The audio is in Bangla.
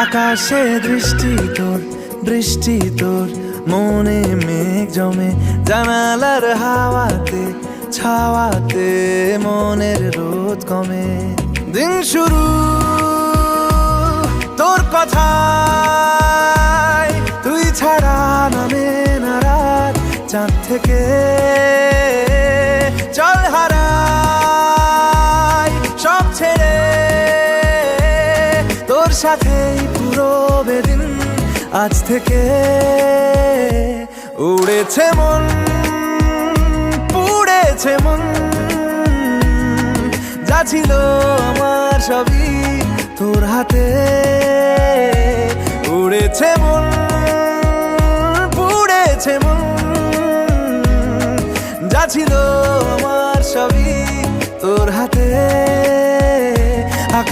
আকাশে বৃষ্টি তোর মনে মেঘ জমে, জানালার হাওয়াতে ছাওয়াতে মনের রোদ কমে। দিন শুরু তোর কথায়, তুই ছাড়া নামে না রাত চাঁদ থেকে। চল হারাই সব ছেড়ে, তোর সাথেই পুরো বেদিন আজ থেকে। উড়েছে মন, পুড়েছে মন, যা ছিল আমার সবই তোর হাতে। উড়েছে মন, পুড়েছে মন, যা ছিল আমার সবই তোর হাতে।